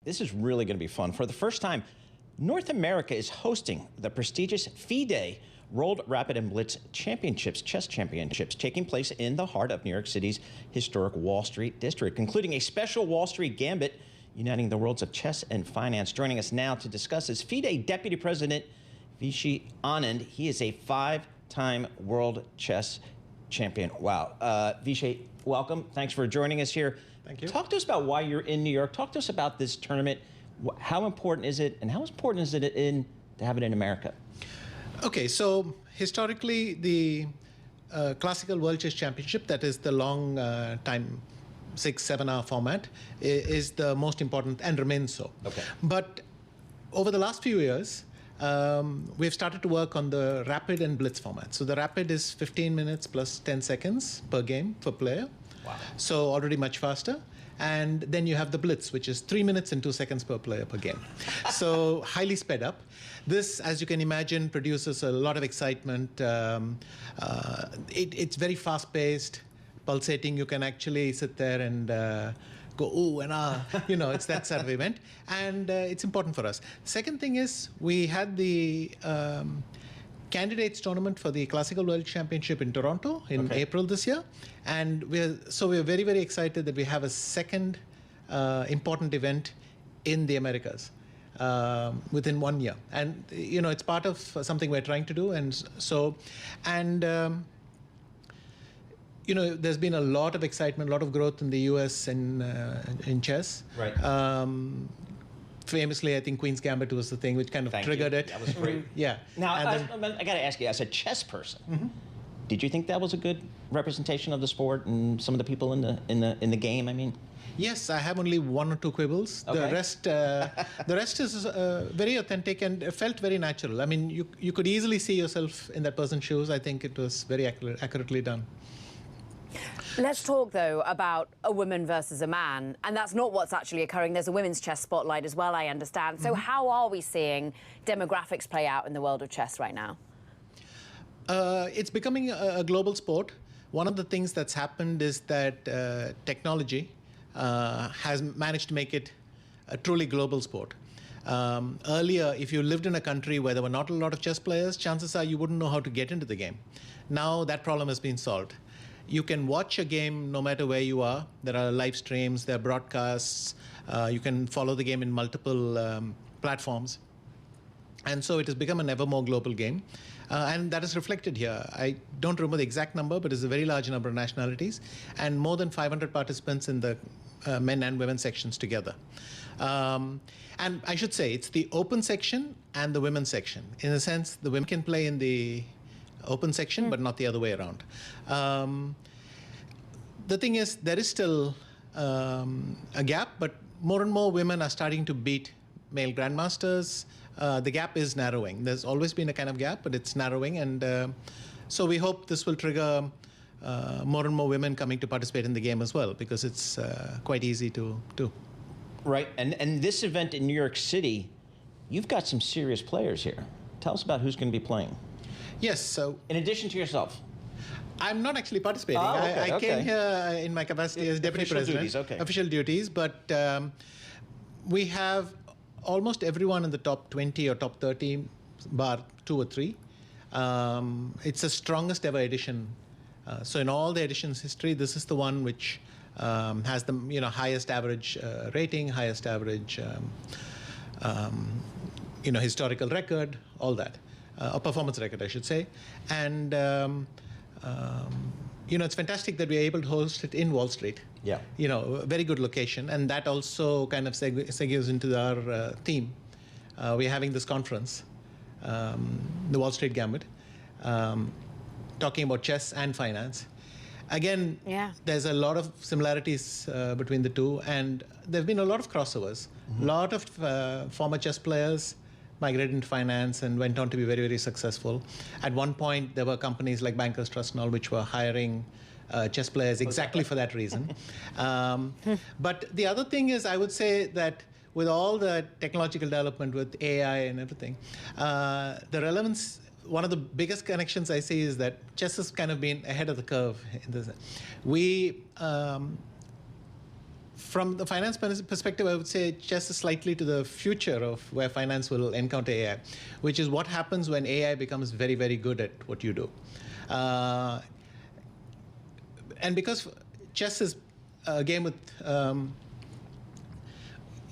This is really going to be fun. For the first time, North America is hosting the prestigious FIDE World Rapid and Blitz Championships, chess championships, taking place in the heart of New York City's historic Wall Street district, including a special Wall Street gambit uniting the worlds of chess and finance. Joining us now to discuss is FIDE Deputy President Vishy Anand. He is a 5-time world chess champion. Wow. Vishy, welcome. Thanks for joining us here. Thank you. Talk to us about why you're in New York. Talk to us about this tournament. How important is it, and how important is it to have it in America? Okay, so historically, the Classical World Chess Championship, that is the long time, 6-7 hour format, is the most important and remains so. Okay. But over the last few years, we've started to work on the rapid and blitz format. So the rapid is 15 minutes plus 10 seconds per game per player. Wow. So already much faster. And then you have the blitz, which is 3 minutes and 2 seconds per player per game. So highly sped up. This, as you can imagine, produces a lot of excitement. It's very fast-paced, pulsating. You can actually sit there and go, ooh and ah, it's that sort of event. And it's important for us. Second thing is, we had the candidates tournament for the Classical World Championship in Toronto in April this year. And we're very, very excited that we have a second important event in the Americas within 1 year. And, it's part of something we're trying to do. And there's been a lot of excitement, a lot of growth in the US in chess. Right. Famously, I think Queen's Gambit was the thing which kind of triggered it. That was great. Yeah. Now, I got to ask you, as a chess person, did you think that was a good representation of the sport and some of the people in the game? I mean, yes, I have only 1 or 2 quibbles. Okay. The rest is very authentic and felt very natural. I mean, you could easily see yourself in that person's shoes. I think it was very accurately done. Let's talk, though, about a woman versus a man. And that's not what's actually occurring. There's a women's chess spotlight as well, I understand. So how are we seeing demographics play out in the world of chess right now? It's becoming a global sport. One of the things that's happened is that technology has managed to make it a truly global sport. Earlier, if you lived in a country where there were not a lot of chess players, chances are you wouldn't know how to get into the game. Now that problem has been solved. You can watch a game no matter where you are. There are live streams, there are broadcasts. You can follow the game in multiple platforms. And so it has become an ever more global game. And that is reflected here. I don't remember the exact number, but it's a very large number of nationalities and more than 500 participants in the men and women sections together. And I should say it's the open section and the women's section. In a sense, the women can play in the open section, but not the other way around. The thing is, there is still a gap, but more and more women are starting to beat male grandmasters. The gap is narrowing. There's always been a kind of gap, but it's narrowing. And so we hope this will trigger more and more women coming to participate in the game as well, because it's quite easy to do. Right. And this event in New York City, you've got some serious players here. Tell us about who's going to be playing. Yes. So, in addition to yourself. I'm not actually participating. I came here in my capacity as deputy president. Official duties, but we have almost everyone in the top 20 or top 30, bar 2 or 3. It's the strongest ever edition. So in all the editions history, this is the one which has the highest average rating, highest average historical record, all that. A performance record, I should say. And it's fantastic that we're able to host it in Wall Street. Yeah. A very good location. And that also kind of segues into our theme. We're having this conference, the Wall Street Gambit, talking about chess and finance. Again, there's a lot of similarities between the two. And there have been a lot of crossovers. A lot of former chess players migrated into finance and went on to be very, very successful. At one point, there were companies like Bankers Trust and all which were hiring chess players exactly for that reason. But the other thing is, I would say that with all the technological development with AI and everything, the relevance, one of the biggest connections I see is that chess has kind of been ahead of the curve. We from the finance perspective, I would say chess is slightly to the future of where finance will encounter AI, which is what happens when AI becomes very, very good at what you do. And because chess is a game with,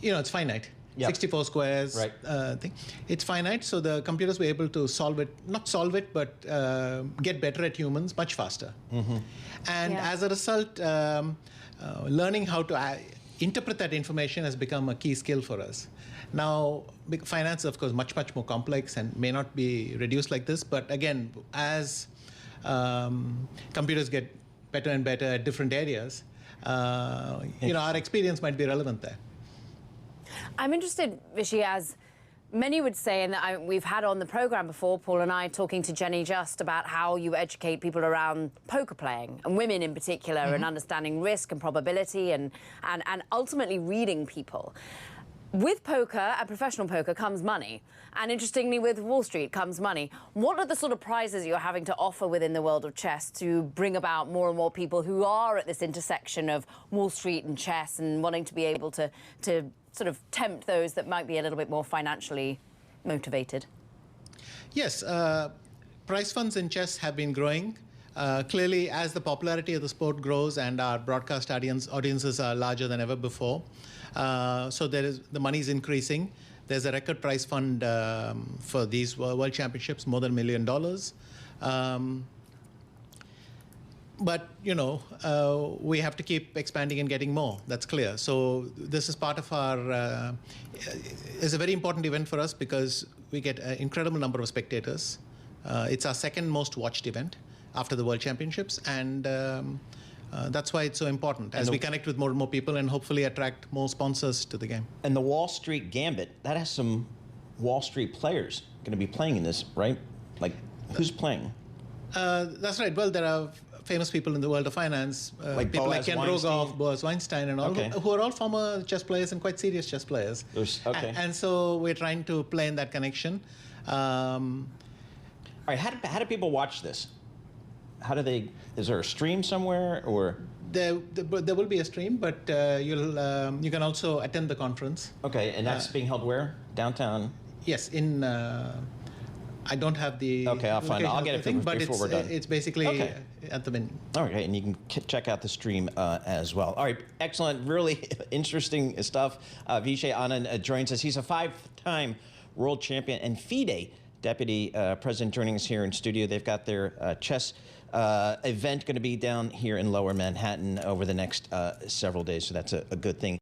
it's finite. Yep. 64 squares, right. Thing. It's finite, so the computers were able to solve it, not solve it, but get better at humans much faster. Mm-hmm. And as a result, learning how to interpret that information has become a key skill for us. Now, finance is, of course, much, much more complex and may not be reduced like this. But again, as computers get better and better at different areas, our experience might be relevant there. I'm interested, Vishy, as many would say, and we've had on the program before, Paul and I, talking to Jenny Just about how you educate people around poker playing, and women in particular, and understanding risk and probability and ultimately reading people. With poker and professional poker comes money. And interestingly, with Wall Street comes money. What are the sort of prizes you're having to offer within the world of chess to bring about more and more people who are at this intersection of Wall Street and chess and wanting to be able to sort of tempt those that might be a little bit more financially motivated? Yes, prize funds in chess have been growing. Clearly, as the popularity of the sport grows and our broadcast audiences are larger than ever before, so the money is increasing. There's a record prize fund for these World Championships, more than $1 million. But, we have to keep expanding and getting more. That's clear. So this is part of our, it's a very important event for us because we get an incredible number of spectators. It's our second most watched event after the World Championships. And that's why it's so important as we connect with more and more people and hopefully attract more sponsors to the game. And the Wall Street Gambit, that has some Wall Street players going to be playing in this, right? Like, who's playing? That's right. Well, there are famous people in the world of finance, people like Ken Rogoff, Boaz Weinstein, and all, who are all former chess players and quite serious chess players. And so we're trying to play in that connection. All right, how do people watch this? Is there a stream somewhere, or? There will be a stream, but you can also attend the conference. Okay, and that's being held where? Downtown? Yes, in. I don't have the. Okay, I'll find it. I'll get it before we're done. It's basically at the venue. All right, and you can check out the stream as well. All right, excellent, really interesting stuff. Vishy Anand joins us. He's a 5-time world champion and FIDE deputy president joining us here in studio. They've got their chess event going to be down here in Lower Manhattan over the next several days, so that's a good thing.